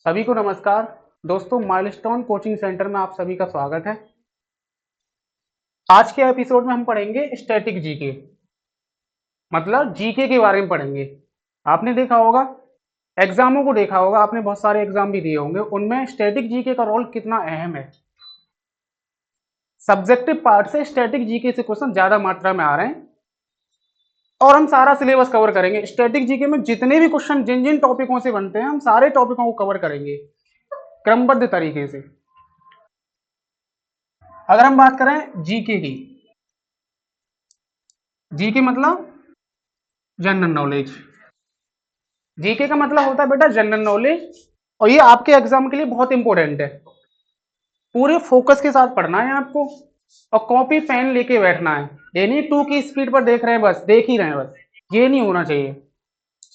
सभी को नमस्कार। दोस्तों, माइलस्टोन कोचिंग सेंटर में आप सभी का स्वागत है। आज के एपिसोड में हम पढ़ेंगे स्टैटिक जीके, मतलब जीके के बारे में पढ़ेंगे। आपने देखा होगा, एग्जामों को देखा होगा, आपने बहुत सारे एग्जाम भी दिए होंगे, उनमें स्टैटिक जीके का रोल कितना अहम है। सब्जेक्टिव पार्ट से स्टैटिक जीके से क्वेश्चन ज्यादा मात्रा में आ रहे हैं और हम सारा सिलेबस कवर करेंगे। स्टैटिक जीके में जितने भी क्वेश्चन जिन जिन टॉपिकों से बनते हैं, हम सारे टॉपिकों को कवर करेंगे क्रमबद्ध तरीके से। अगर हम बात करें जीके की, जीके मतलब जनरल नॉलेज। जीके का मतलब होता है बेटा जनरल नॉलेज, और ये आपके एग्जाम के लिए बहुत इंपॉर्टेंट है। पूरे फोकस के साथ पढ़ना है आपको और कॉपी पेन लेके बैठना है। ये नहीं 2 की स्पीड पर देख रहे हैं, बस देख ही रहे हैं, बस ये नहीं होना चाहिए।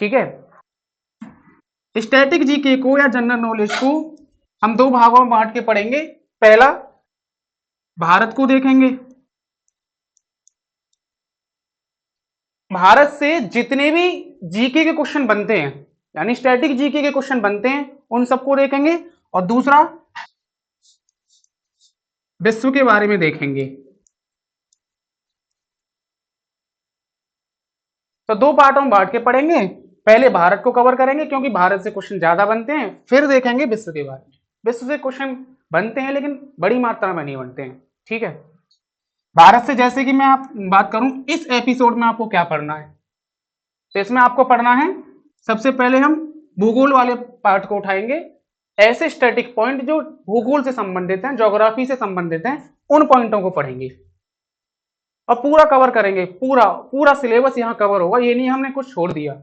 ठीक है। स्टैटिक जीके को या जनरल नॉलेज को हम दो भागों में बांट के पढ़ेंगे। पहला, भारत को देखेंगे। भारत से जितने भी जीके के क्वेश्चन बनते हैं, यानी स्टैटिक जीके के क्वेश्चन बनते हैं, उन सबको देखेंगे। और दूसरा, विश्व के बारे में देखेंगे। तो दो पार्टों में बांट के पढ़ेंगे। पहले भारत को कवर करेंगे क्योंकि भारत से क्वेश्चन ज्यादा बनते हैं, फिर देखेंगे विश्व के बारे में। विश्व से क्वेश्चन बनते हैं लेकिन बड़ी मात्रा में नहीं बनते हैं। ठीक है। भारत से जैसे कि मैं आप बात करूं, इस एपिसोड में आपको क्या पढ़ना है, तो इसमें आपको पढ़ना है, सबसे पहले हम भूगोल वाले पार्ट को उठाएंगे। ऐसे स्टैटिक पॉइंट जो भूगोल से संबंधित हैं, ज्योग्राफी से संबंधित हैं, उन पॉइंटों को पढ़ेंगे और पूरा कवर करेंगे। पूरा पूरा सिलेबस यहाँ कवर होगा, ये नहीं हमने कुछ छोड़ दिया।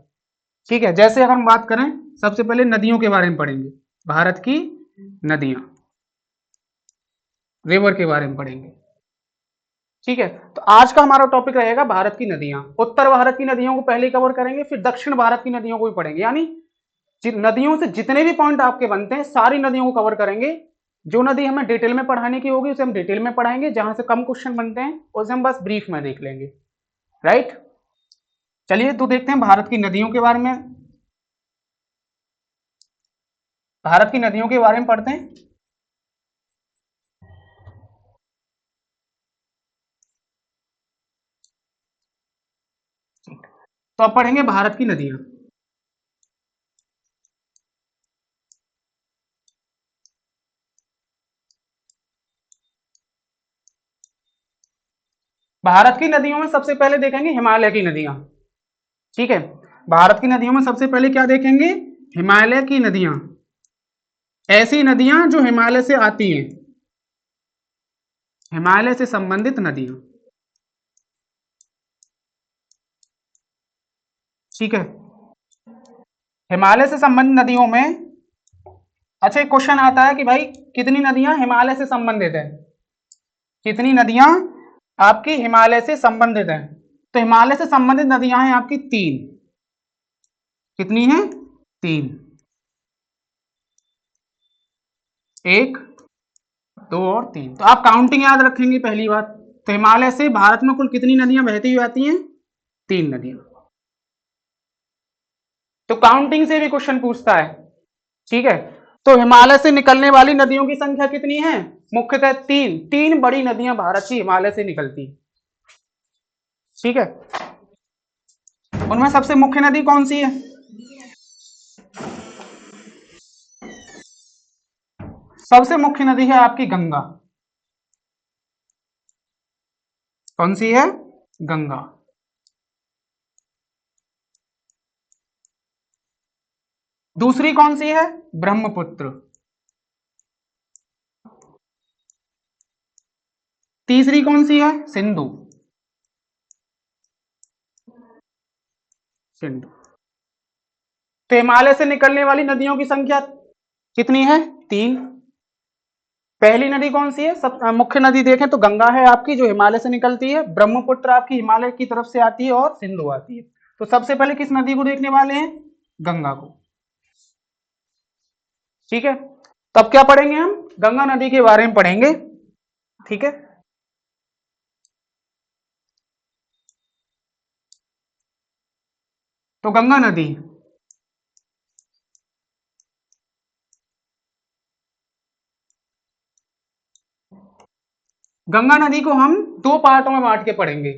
ठीक है। जैसे अगर हम बात करें, सबसे पहले नदियों के बारे में पढ़ेंगे। भारत की नदियां, रिवर के बारे में पढ़ेंगे। ठीक है। तो आज का हमारा टॉपिक रहेगा भारत की नदियां। उत्तर भारत की नदियों को पहले कवर करेंगे, फिर दक्षिण भारत की नदियों को भी पढ़ेंगे। यानी नदियों से जितने भी पॉइंट आपके बनते हैं, सारी नदियों को कवर करेंगे। जो नदी हमें डिटेल में पढ़ाने की होगी उसे हम डिटेल में पढ़ाएंगे, जहां से कम क्वेश्चन बनते हैं उसे हम बस ब्रीफ में देख लेंगे। राइट। चलिए तो देखते हैं भारत की नदियों के बारे में। भारत की नदियों के बारे में पढ़ते हैं। तो अब पढ़ेंगे भारत की नदियां। भारत की नदियों में सबसे पहले देखेंगे हिमालय की नदियां। ठीक है। भारत की नदियों में सबसे पहले क्या देखेंगे? हिमालय की नदियां। ऐसी नदियां जो हिमालय से आती हैं, हिमालय से संबंधित नदियां। ठीक है। हिमालय से संबंधित नदियों में, अच्छा एक क्वेश्चन आता है कि भाई कितनी नदियां हिमालय से संबंधित है, कितनी नदियां आपकी हिमालय से संबंधित है। तो हिमालय से संबंधित नदियां हैं आपकी तीन। कितनी है? तीन। एक, दो और तीन। तो आप काउंटिंग याद रखेंगे पहली बात। तो हिमालय से भारत में कुल कितनी नदियां बहती हुई आती हैं? तीन नदियां। तो काउंटिंग से भी क्वेश्चन पूछता है। ठीक है। तो हिमालय से निकलने वाली नदियों की संख्या कितनी है? मुख्यतः तीन। तीन बड़ी नदियां भारत की हिमालय से निकलती। ठीक है। उनमें सबसे मुख्य नदी कौन सी है? सबसे मुख्य नदी है आपकी गंगा। कौन सी है? गंगा। दूसरी कौन सी है? ब्रह्मपुत्र। तीसरी कौन सी है? सिंधु। सिंधु। तो हिमालय से निकलने वाली नदियों की संख्या कितनी है? तीन। पहली नदी कौन सी है? सब मुख्य नदी देखें तो गंगा है आपकी जो हिमालय से निकलती है, ब्रह्मपुत्र आपकी हिमालय की तरफ से आती है, और सिंधु आती है। तो सबसे पहले किस नदी को देखने वाले हैं? गंगा को। ठीक है। तो अब क्या पढ़ेंगे हम? गंगा नदी के बारे में पढ़ेंगे। ठीक है। तो गंगा नदी गंगा नदी को हम दो पार्टों में बांट के पढ़ेंगे।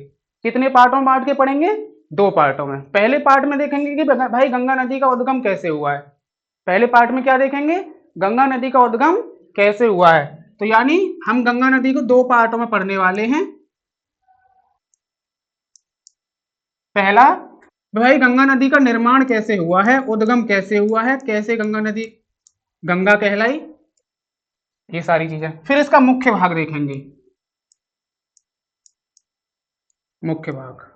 कितने पार्टों में बांट के पढ़ेंगे? दो पार्टों में। पहले पार्ट में देखेंगे कि भाई गंगा नदी का उद्गम कैसे हुआ है। पहले पार्ट में क्या देखेंगे? गंगा नदी का उद्गम कैसे हुआ है। तो यानी हम गंगा नदी को दो पार्टों में पढ़ने वाले हैं। पहला, भाई गंगा नदी का निर्माण कैसे हुआ है, उद्गम कैसे हुआ है, कैसे गंगा नदी गंगा कहलाई, ये सारी चीजें। फिर इसका मुख्य भाग देखेंगे, मुख्य भाग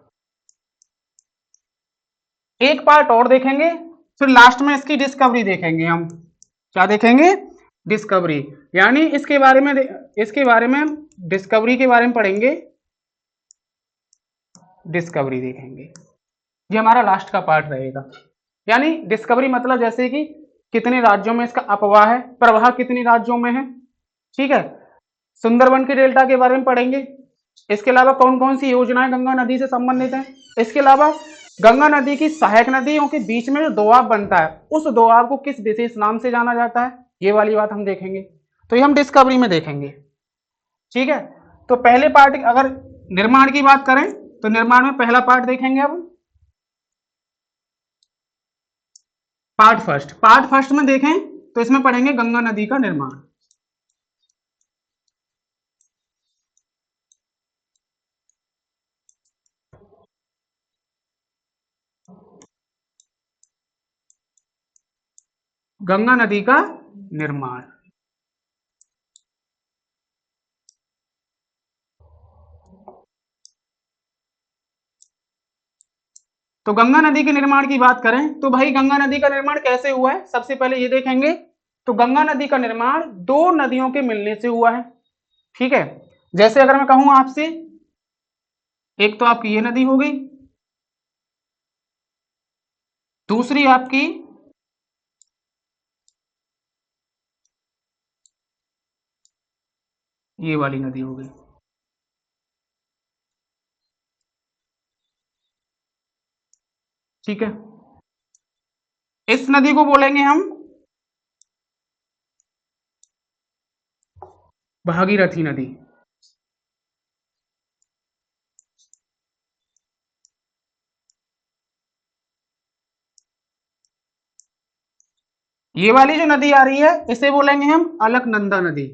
एक पार्ट और देखेंगे। फिर लास्ट में इसकी डिस्कवरी देखेंगे हम। क्या देखेंगे? डिस्कवरी। यानी इसके बारे में डिस्कवरी के बारे में पढ़ेंगे, डिस्कवरी देखेंगे। ये हमारा लास्ट का पार्ट रहेगा। यानी डिस्कवरी मतलब जैसे कि कितने राज्यों में इसका अपवाह है, प्रवाह कितने राज्यों में है, ठीक है। सुंदरबन के डेल्टा के बारे में पढ़ेंगे। इसके अलावा कौन कौन सी योजनाएं गंगा नदी से संबंधित हैं। इसके अलावा गंगा नदी की सहायक नदियों के बीच में जो दोआब बनता है, उस दोआब को किस विशेष नाम से जाना जाता है, ये वाली बात हम देखेंगे। तो ये हम डिस्कवरी में देखेंगे, ठीक है। तो पहले पार्ट, अगर निर्माण की बात करें तो निर्माण में पहला पार्ट देखेंगे। अब पार्ट फर्स्ट में देखें तो इसमें पढ़ेंगे गंगा नदी का निर्माण। गंगा नदी का निर्माण। तो गंगा नदी के निर्माण की बात करें तो भाई गंगा नदी का निर्माण कैसे हुआ है, सबसे पहले ये देखेंगे। तो गंगा नदी का निर्माण दो नदियों के मिलने से हुआ है, ठीक है। जैसे अगर मैं कहूं आपसे, एक तो आपकी ये नदी हो गई, दूसरी आपकी ये वाली नदी हो गई, ठीक है। इस नदी को बोलेंगे हम भागीरथी नदी। ये वाली जो नदी आ रही है इसे बोलेंगे हम अलकनंदा नदी।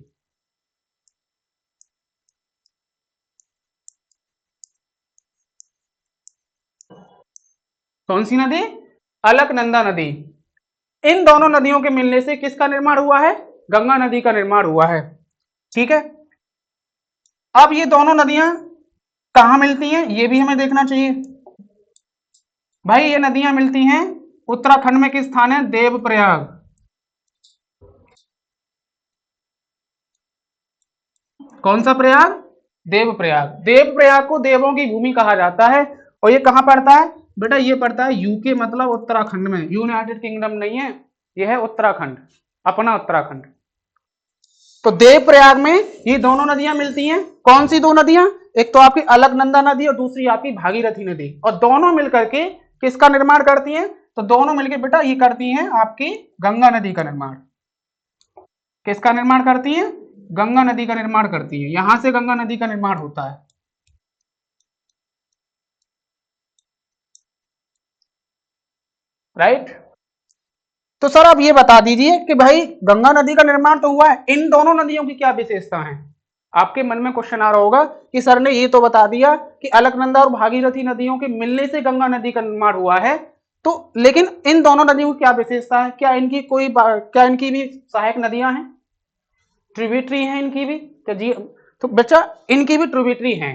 कौन सी नदी? अलकनंदा नदी। इन दोनों नदियों के मिलने से किसका निर्माण हुआ है? गंगा नदी का निर्माण हुआ है, ठीक है। अब ये दोनों नदियां कहां मिलती हैं ये भी हमें देखना चाहिए। भाई ये नदियां मिलती हैं उत्तराखंड में, किस स्थान है? देवप्रयाग। कौन सा प्रयाग? देवप्रयाग। देवप्रयाग को देवों की भूमि कहा जाता है। और ये कहां पड़ता है बेटा? ये पड़ता है यूके, मतलब उत्तराखंड में। यूनाइटेड किंगडम नहीं है, यह है उत्तराखंड, अपना उत्तराखंड। तो देवप्रयाग में ये दोनों नदियां मिलती हैं। कौन सी दो नदियां? एक तो आपकी अलकनंदा नदी और दूसरी आपकी भागीरथी नदी। और दोनों मिलकर के किसका निर्माण करती हैं? तो दोनों मिलकर बेटा ये करती हैं आपकी गंगा नदी का निर्माण। किसका निर्माण करती हैं? गंगा नदी का निर्माण करती है। यहां से गंगा नदी का निर्माण होता है, राइट। तो सर आप ये बता दीजिए कि भाई गंगा नदी का निर्माण तो हुआ है, इन दोनों नदियों की क्या विशेषता है। आपके मन में क्वेश्चन आ रहा होगा कि सर ने ये तो बता दिया कि अलकनंदा और भागीरथी नदियों के मिलने से गंगा नदी का निर्माण हुआ है, तो लेकिन इन दोनों नदियों की क्या विशेषता है? क्या इनकी भी सहायक नदियां हैं, ट्रिब्यूटरी हैं इनकी भी? तो जी, तो बच्चा इनकी भी ट्रिब्यूटरी हैं,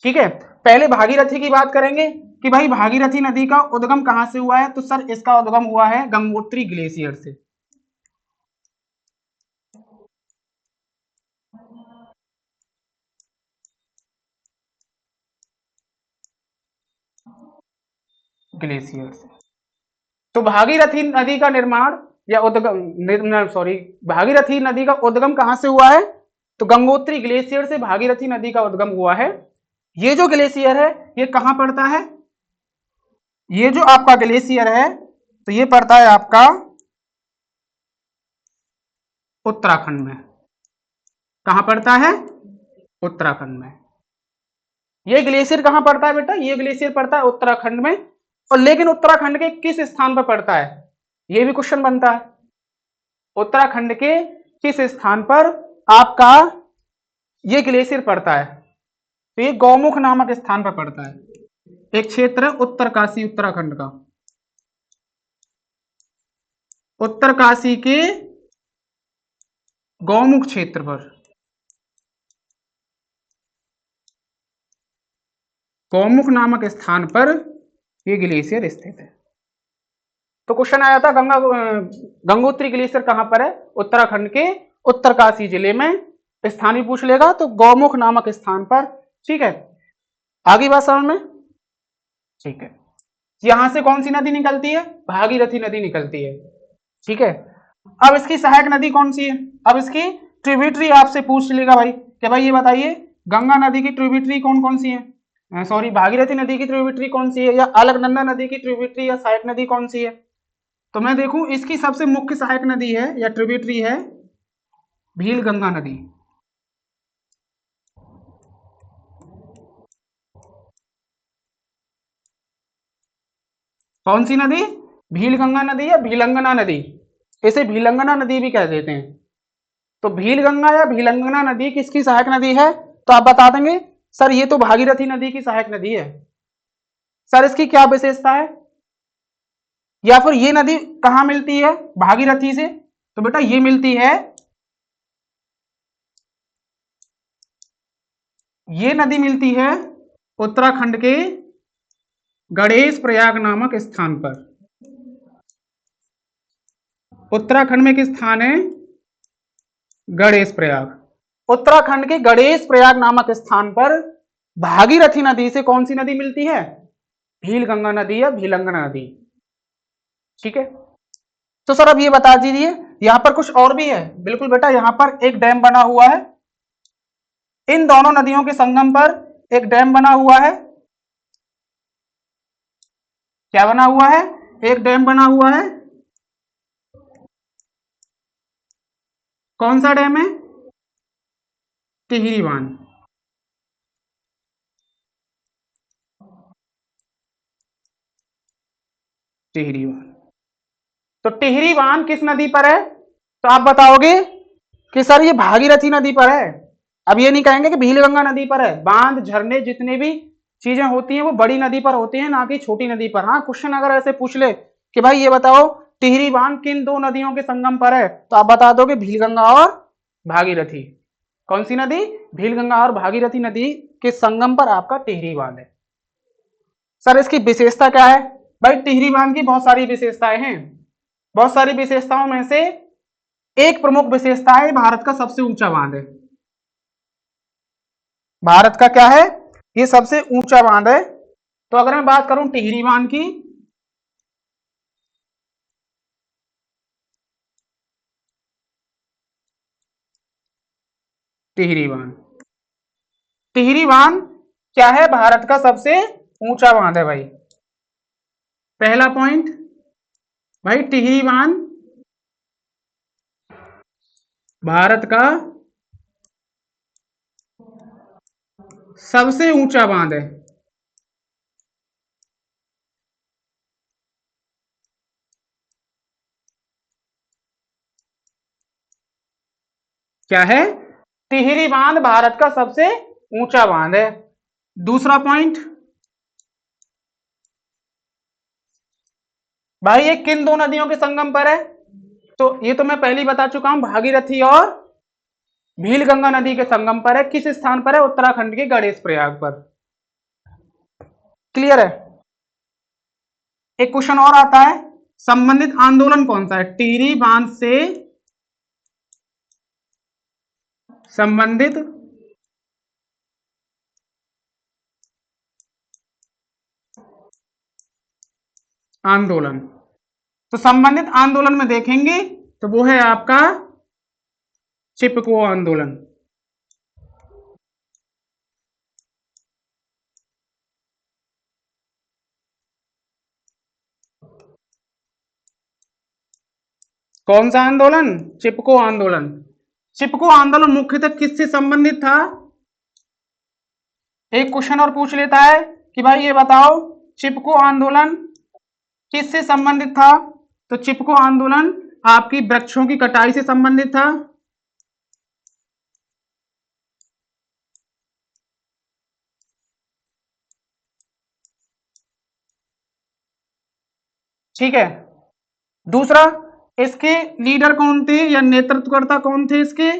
ठीक है। पहले भागीरथी की बात करेंगे कि भाई भागीरथी नदी का उद्गम कहां से हुआ है। तो सर इसका उद्गम हुआ है गंगोत्री ग्लेशियर से। ग्लेशियर से। तो भागीरथी नदी का निर्माण या उद्गम, सॉरी, भागीरथी नदी का उद्गम कहां से हुआ है? तो गंगोत्री ग्लेशियर से भागीरथी नदी का उद्गम हुआ है। ये जो ग्लेशियर है ये कहां पड़ता है? ये जो आपका ग्लेशियर है तो ये पड़ता है आपका उत्तराखंड में। कहां पड़ता है? उत्तराखंड में। ये ग्लेशियर कहाँ पड़ता है बेटा? ये ग्लेशियर पड़ता है उत्तराखंड में। और लेकिन उत्तराखंड के किस स्थान पर पड़ता है, ये भी क्वेश्चन बनता है। उत्तराखंड के किस स्थान पर आपका ये ग्लेशियर पड़ता है? तो ये गौमुख नामक स्थान पर पड़ता है। एक क्षेत्र है उत्तरकाशी उत्तराखंड का, उत्तरकाशी के गौमुख क्षेत्र पर, गौमुख नामक स्थान पर ये ग्लेशियर स्थित है। तो क्वेश्चन आया था गंगोत्री ग्लेशियर कहां पर है? उत्तराखंड के उत्तरकाशी जिले में। स्थान भी पूछ लेगा तो गौमुख नामक स्थान पर। ठीक है, आगे बात समझ में? ठीक है, यहां से कौन सी नदी निकलती है? भागीरथी नदी निकलती है। ठीक है, अब इसकी सहायक नदी कौन सी है? अब इसकी ट्रिब्यूटरी आपसे पूछ लेगा भाई कि भाई ये बताइए गंगा नदी की ट्रिब्यूटरी कौन कौन सी है, सॉरी भागीरथी नदी की ट्रिब्यूटरी कौन सी है, या अलकनंदा नदी की ट्रिब्यूटरी या सहायक नदी कौन सी है? तो मैं देखूं इसकी सबसे मुख्य सहायक नदी है या ट्रिब्यूटरी है भील गंगा नदी। कौन सी नदी? भील गंगा नदी या भीलंगना नदी, इसे भीलंगना नदी भी कह देते हैं। तो भील गंगा या भीलंगना नदी किसकी सहायक नदी है? तो आप बता देंगे सर ये तो भागीरथी नदी की सहायक नदी है। सर इसकी क्या विशेषता है, या फिर ये नदी कहां मिलती है भागीरथी से? तो बेटा ये मिलती है, ये नदी मिलती है उत्तराखंड के गणेश प्रयाग नामक स्थान पर। उत्तराखंड में किस स्थान है? गणेश प्रयाग। उत्तराखंड के गणेश प्रयाग नामक स्थान पर भागीरथी नदी से कौन सी नदी मिलती है? भील गंगा नदी या भीलंगना नदी। ठीक है, तो सर अब ये बता दीजिए यहां पर कुछ और भी है। बिल्कुल बेटा, यहां पर एक डैम बना हुआ है, इन दोनों नदियों के संगम पर एक डैम बना हुआ है। क्या बना हुआ है? एक डैम बना हुआ है। कौन सा डैम है? टिहरी बांध। टिहरी बांध, तो टिहरी बांध किस नदी पर है? तो आप बताओगे कि सर ये भागीरथी नदी पर है। अब ये नहीं कहेंगे कि भीलगंगा नदी पर है। बांध झरने जितने भी चीजें होती हैं वो बड़ी नदी पर होती हैं, ना कि छोटी नदी पर। हाँ, क्वेश्चन अगर ऐसे पूछ ले कि भाई ये बताओ टिहरी बांध किन दो नदियों के संगम पर है, तो आप बता दोगे भीलगंगा और भागीरथी। कौन सी नदी? भीलगंगा और भागीरथी नदी के संगम पर आपका टिहरी बांध है। सर इसकी विशेषता क्या है? भाई टिहरी बांध की बहुत सारी विशेषताएं हैं। बहुत सारी विशेषताओं में से एक प्रमुख विशेषता है भारत का सबसे ऊंचा बांध है। भारत का क्या है? ये सबसे ऊंचा बांध है। तो अगर मैं बात करूं टिहरी बांध की, टिहरी बांध, टिहरी बांध क्या है? भारत का सबसे ऊंचा बांध है भाई। पहला पॉइंट भाई, टिहरी बांध भारत का सबसे ऊंचा बांध है। क्या है? टिहरी बांध भारत का सबसे ऊंचा बांध है। दूसरा पॉइंट भाई ये किन दो नदियों के संगम पर है? तो ये तो मैं पहले ही बता चुका हूं, भागीरथी और भीलगंगा नदी के संगम पर है। किस स्थान पर है? उत्तराखंड के गणेश प्रयाग पर। क्लियर है? एक क्वेश्चन और आता है, संबंधित आंदोलन कौन सा है? टिहरी बांध से संबंधित आंदोलन। तो संबंधित आंदोलन में देखेंगे तो वो है आपका चिपको आंदोलन। कौन सा आंदोलन? चिपको आंदोलन। चिपको आंदोलन मुख्यतः किससे संबंधित था? एक क्वेश्चन और पूछ लेता है कि भाई ये बताओ, चिपको आंदोलन किससे संबंधित था? तो चिपको आंदोलन आपकी वृक्षों की कटाई से संबंधित था। ठीक है। दूसरा, इसके लीडर कौन थे या नेतृत्वकर्ता कौन थे इसके?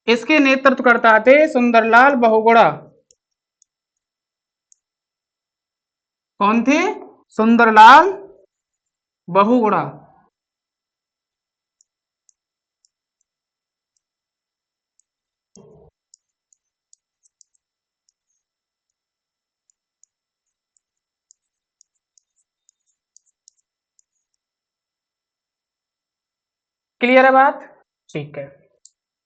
इसके नेतृत्वकर्ता थे सुंदरलाल बहुगुणा। कौन थे? सुंदरलाल बहुगुणा। क्लियर है बात? ठीक है।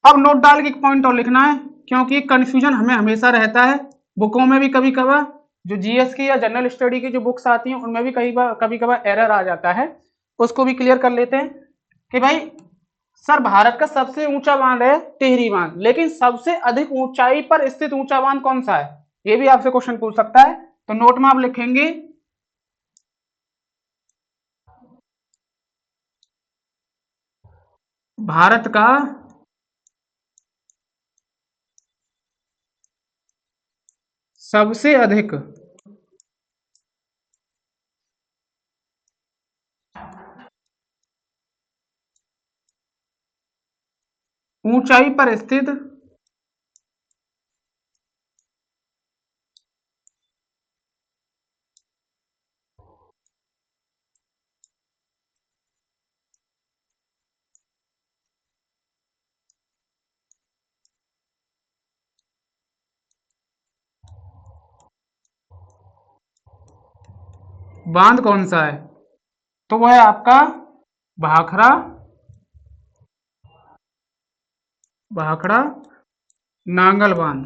अब नोट डाल के एक पॉइंट और लिखना है, क्योंकि कंफ्यूजन हमें हमेशा रहता है बुकों में भी। कभी कभार जो जीएस की या जनरल स्टडी की जो बुक्स आती हैं उनमें भी कभी कभार एरर आ जाता है, उसको भी क्लियर कर लेते हैं कि भाई सर भारत का सबसे ऊंचा बांध है टिहरी बांध, लेकिन सबसे अधिक ऊंचाई पर स्थित ऊंचा बांध कौन सा है? ये भी आपसे क्वेश्चन पूछ सकता है। तो नोट में आप लिखेंगे भारत का सबसे अधिक ऊंचाई पर स्थित बांध कौन सा है? तो वह है आपका भाखड़ा, भाखड़ा नांगल बांध।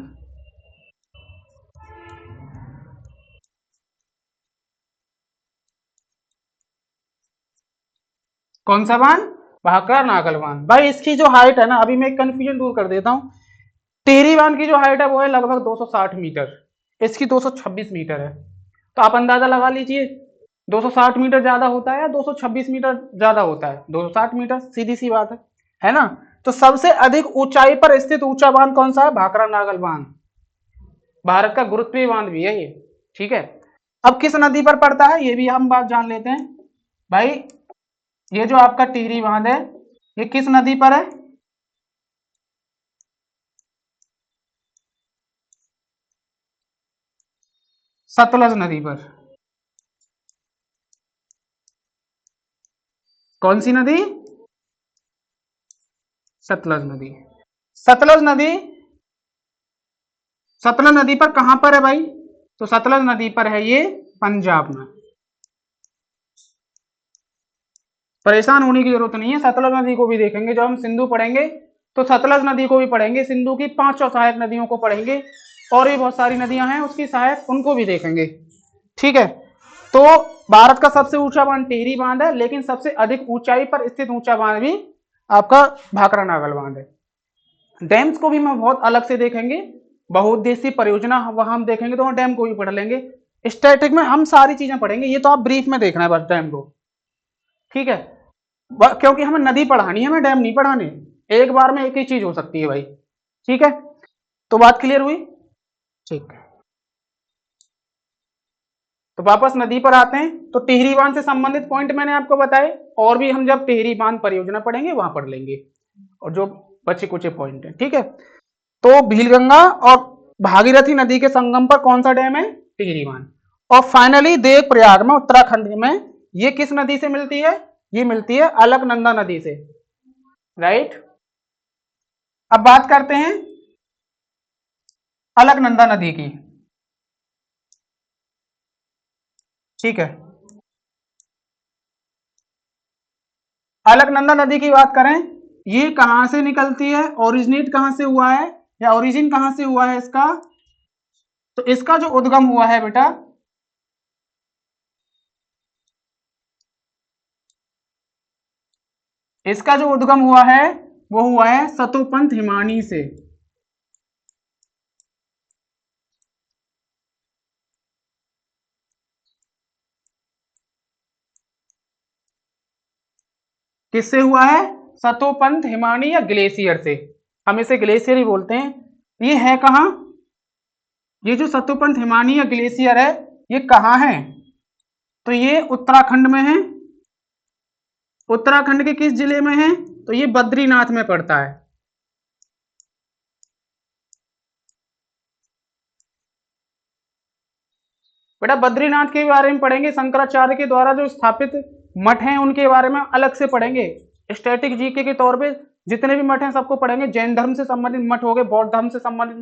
कौन सा बांध? भाखड़ा नागल बांध। भाई इसकी जो हाइट है ना, अभी मैं कंफ्यूजन दूर कर देता हूँ। टिहरी बांध की जो हाइट है वो है लगभग 260 मीटर, इसकी 226 मीटर है। तो आप अंदाजा लगा लीजिए 260 मीटर ज्यादा होता है या 226 मीटर ज्यादा होता है? 260 मीटर, सीधी सी बात है ना? तो सबसे अधिक ऊंचाई पर स्थित ऊंचा बांध कौन सा है? भाखड़ा नागल बांध। भारत का गुरुत्वीय बांध भी है ये। ठीक है। अब किस नदी पर पड़ता है ये भी हम बात जान लेते हैं। भाई ये जो आपका टिहरी बांध है ये किस नदी पर है? सतलज नदी पर। कौन सी नदी? सतलज नदी। सतलज नदी, सतलज नदी पर कहां पर है भाई? तो सतलज नदी पर है ये पंजाब में। परेशान होने की जरूरत नहीं है, सतलज नदी को भी देखेंगे जब हम सिंधु पढ़ेंगे, तो सतलज नदी को भी पढ़ेंगे, सिंधु की 5 सहायक नदियों को पढ़ेंगे, और भी बहुत सारी नदियां हैं उसकी सहायक, उनको भी देखेंगे। ठीक है। तो भारत का सबसे ऊंचा बांध टिहरी बांध है, लेकिन सबसे अधिक ऊंचाई पर स्थित ऊंचा बांध भी आपका भाखड़ा नागल बांध है। डैम्स को भी हम बहुत अलग से देखेंगे, बहुउद्देशीय परियोजना वहां हम देखेंगे तो डैम को भी पढ़ लेंगे। स्टैटिक में हम सारी चीजें पढ़ेंगे, ये तो आप ब्रीफ में देखना है बस डैम को। ठीक है। क्योंकि हमें नदी पढ़ानी है, हमें डैम नहीं पढ़ाने। एक बार में एक ही चीज हो सकती है भाई। ठीक है। तो बात क्लियर हुई? ठीक है। तो वापस नदी पर आते हैं, तो टिहरी बांध से संबंधित पॉइंट मैंने आपको बताए, और भी हम जब टिहरी बांध परियोजना पढ़ेंगे वहां पढ़ लेंगे, और जो बचे कुछ पॉइंट है। ठीक है। तो भीलगंगा और भागीरथी नदी के संगम पर कौन सा डैम है? टिहरी बांध। और फाइनली देवप्रयाग में उत्तराखंड में ये किस नदी से मिलती है? ये मिलती है अलकनंदा नदी से। राइट। अब बात करते हैं अलकनंदा नदी की। ठीक है। अलकनंदा नदी की बात करें, ये कहां से निकलती है, ओरिजिनेट कहां से हुआ है, या ओरिजिन कहां से हुआ है इसका? तो इसका जो उद्गम हुआ है बेटा, इसका जो उद्गम हुआ है वो हुआ है सतोपंथ हिमानी से। किससे हुआ है? सतोपंथ हिमानी या ग्लेशियर से। हम इसे ग्लेशियर ही बोलते हैं। ये है कहाँ? ये जो सतोपंथ हिमानी या ग्लेशियर है, ये कहाँ है? तो ये उत्तराखंड में है। उत्तराखंड के किस जिले में है? तो ये बद्रीनाथ में पड़ता है। बेटा बद्रीनाथ के बारे में पढ़ेंगे, शंकराचार्य के द्वारा जो स्थापित मठ हैं उनके बारे में अलग से पढ़ेंगे। स्टैटिक जीके के तौर पे जितने भी मठ हैं सबको पढ़ेंगे। जैन धर्म से संबंधित मठ हो गए, बौद्ध धर्म से संबंधित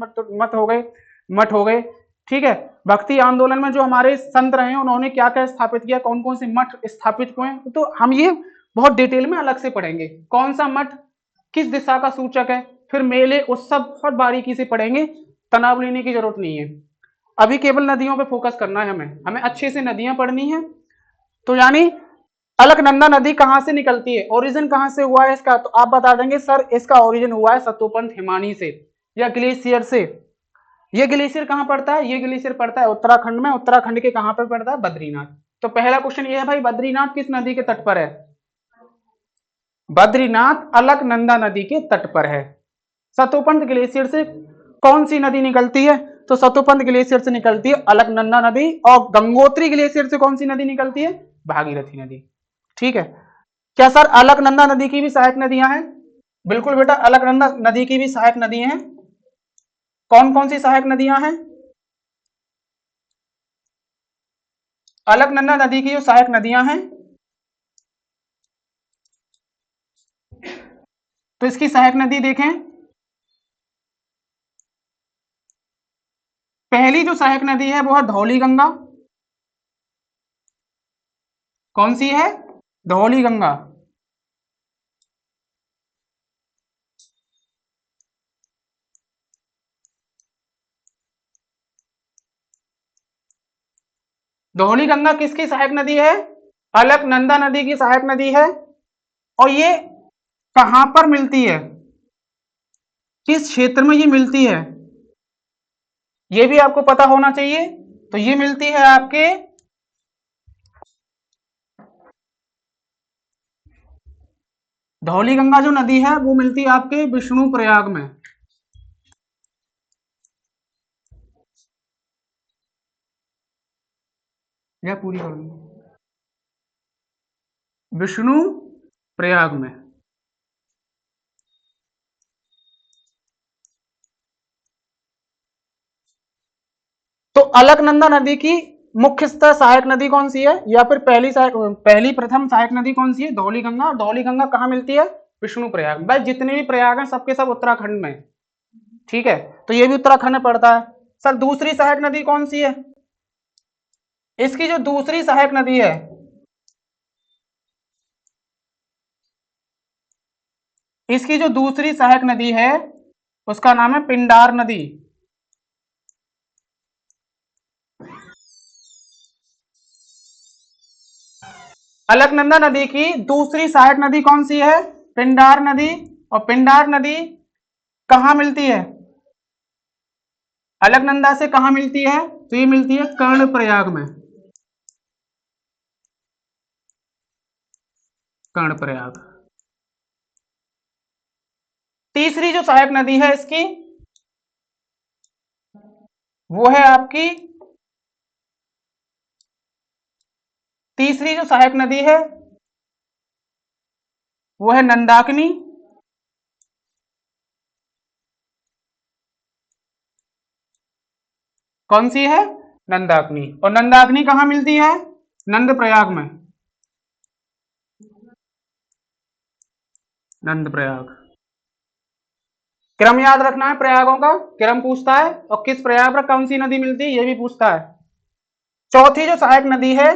मठ हो गए। ठीक है। भक्ति आंदोलन में जो हमारे संत रहे हैं उन्होंने क्या क्या स्थापित किया, कौन कौन से मठ स्थापित हुए, तो हम ये बहुत डिटेल में अलग से पढ़ेंगे। कौन सा मठ किस दिशा का सूचक है, फिर मेले उत्सव बहुत बारीकी से पढ़ेंगे। तनाव लेने की जरूरत नहीं है। अभी केवल नदियों पे फोकस करना है हमें हमें अच्छे से नदियां पढ़नी है। तो यानी अलकनंदा नदी कहां से निकलती है, ओरिजिन कहां से हुआ है इसका, तो आप बता देंगे सर इसका ओरिजिन हुआ है सतोपंथ हिमानी से या ग्लेशियर से। ये ग्लेशियर कहां पड़ता है? ये ग्लेशियर पड़ता है उत्तराखंड में। उत्तराखंड के कहां पर पड़ता है? बद्रीनाथ। तो पहला क्वेश्चन ये है भाई, बद्रीनाथ किस नदी के तट पर है? बद्रीनाथ अलकनंदा नदी के तट पर है। सतोपंथ ग्लेशियर से कौन सी नदी निकलती है? तो सतोपंथ ग्लेशियर से निकलती है अलकनंदा नदी। और गंगोत्री ग्लेशियर से कौन सी नदी निकलती है? भागीरथी नदी। ठीक है। क्या सर अलकनंदा नदी की भी सहायक नदियां हैं? बिल्कुल बेटा, अलकनंदा नदी की भी सहायक नदियां हैं। कौन कौन सी सहायक नदियां हैं? अलकनंदा नदी की जो सहायक नदियां हैं, तो इसकी सहायक नदी देखें। पहली जो सहायक नदी है वो है धौली गंगा। कौन सी है? धौली गंगा। धौली गंगा किसकी सहायक नदी है? अलकनंदा नदी की सहायक नदी है। और ये कहां पर मिलती है, किस क्षेत्र में ये मिलती है, ये भी आपको पता होना चाहिए। तो ये मिलती है आपके धौली गंगा जो नदी है वो मिलती है आपके विष्णु प्रयाग में। यह पूरी करूंगी विष्णु प्रयाग में। तो अलकनंदा नदी की मुख्यतः सहायक नदी कौन सी है, या फिर पहली प्रथम सहायक नदी कौन सी है? धौली गंगा। और धौली गंगा कहाँ मिलती है? विष्णु प्रयाग। भाई जितने भी प्रयाग हैं सबके सब उत्तराखंड में। ठीक है। तो ये भी उत्तराखंड में पड़ता है। सर दूसरी सहायक नदी कौन सी है? इसकी जो दूसरी सहायक नदी है, इसकी जो दूसरी सहायक नदी है उसका नाम है पिंडार नदी। अलकनंदा नदी की दूसरी सहायक नदी कौन सी है? पिंडार नदी। और पिंडार नदी कहां मिलती है? अलकनंदा से कहां मिलती है? तो ये मिलती है कर्णप्रयाग में। कर्णप्रयाग। तीसरी जो सहायक नदी है इसकी, वो है आपकी, तीसरी जो सहायक नदी है वो है नंदाकिनी। कौन सी है? नंदाकिनी। और नंदाकिनी कहां मिलती है? नंद प्रयाग में। नंद प्रयाग। क्रम याद रखना है प्रयागों का, क्रम पूछता है। और किस प्रयाग पर कौन सी नदी मिलती है ये भी पूछता है। चौथी जो सहायक नदी है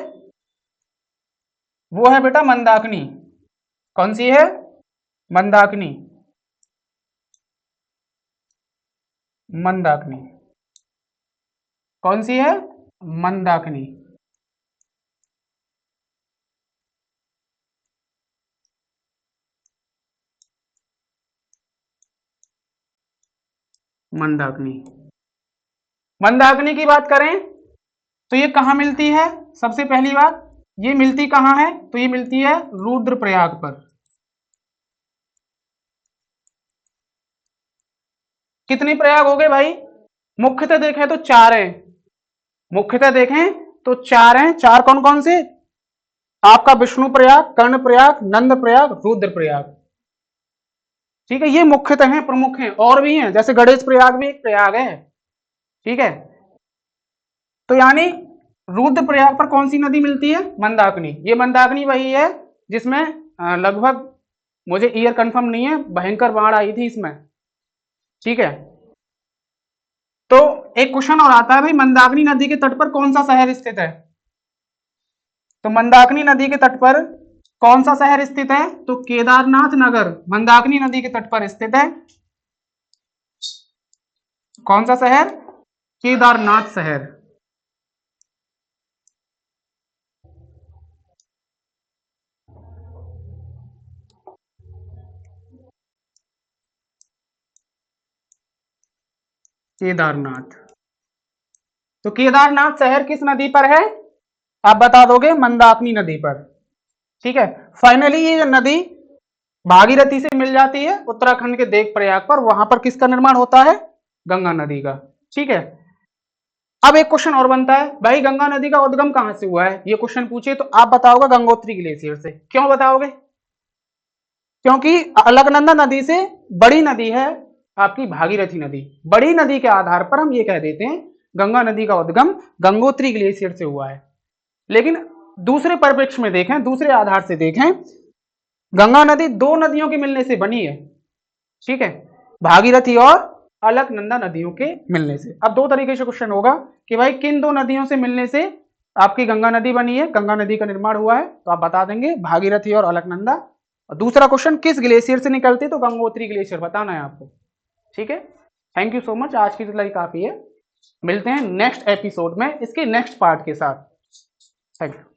वो है बेटा मंदाकिनी। कौन सी है? मंदाकिनी। मंदाकिनी। कौन सी है? मंदाकिनी। मंदाकिनी। मंदाकिनी की बात करें तो ये कहाँ मिलती है? सबसे पहली बात, ये मिलती कहाँ है? तो ये मिलती है रुद्रप्रयाग पर। कितने प्रयाग हो गए भाई? मुख्यतः देखें तो चार हैं। मुख्यतः देखें तो चार हैं। चार कौन कौन से? आपका विष्णु प्रयाग, कर्ण प्रयाग, नंद प्रयाग, रुद्र प्रयाग। ठीक है, ये मुख्यतः हैं, प्रमुख हैं। और भी हैं, जैसे गणेश प्रयाग भी एक प्रयाग है। ठीक है, तो यानी रुद्र प्रयाग पर कौन सी नदी मिलती है? मंदाकिनी। ये मंदाकिनी वही है जिसमें लगभग, मुझे ईयर कंफर्म नहीं है, भयंकर बाढ़ आई थी इसमें। ठीक है, तो एक क्वेश्चन और आता है भाई, मंदाकिनी नदी के तट पर कौन सा शहर स्थित है? तो मंदाकिनी नदी के तट पर कौन सा शहर स्थित है? तो केदारनाथ नगर मंदाकिनी नदी के तट पर स्थित है। कौन सा शहर? केदारनाथ शहर। केदारनाथ। तो केदारनाथ शहर किस नदी पर है? आप बता दोगे, मंदाकिनी नदी पर। ठीक है, फाइनली ये नदी भागीरथी से मिल जाती है उत्तराखंड के देवप्रयाग पर। वहां पर किसका निर्माण होता है? गंगा नदी का। ठीक है, अब एक क्वेश्चन और बनता है भाई, गंगा नदी का उद्गम कहां से हुआ है? ये क्वेश्चन पूछे तो आप बताओगे गंगोत्री ग्लेशियर से। क्यों बताओगे? क्योंकि अलकनंदा नदी से बड़ी नदी है आपकी भागीरथी नदी। बड़ी नदी के आधार पर हम ये कह देते हैं गंगा नदी का उद्गम गंगोत्री ग्लेशियर से हुआ है। लेकिन दूसरे परिप्रेक्ष्य में देखें, दूसरे आधार से देखें, गंगा नदी दो नदियों के मिलने से बनी है। ठीक है, भागीरथी और अलकनंदा नदियों के मिलने से। अब दो तरीके से क्वेश्चन होगा कि भाई किन दो नदियों से मिलने से आपकी गंगा नदी बनी है, गंगा नदी का निर्माण हुआ है? तो आप बता देंगे भागीरथी और अलकनंदा। और दूसरा क्वेश्चन, किस ग्लेशियर से निकलती? तो गंगोत्री ग्लेशियर बताना है आपको। ठीक है, थैंक यू सो मच, आज की सिलाई काफी है। मिलते हैं नेक्स्ट एपिसोड में इसके नेक्स्ट पार्ट के साथ। Thank you.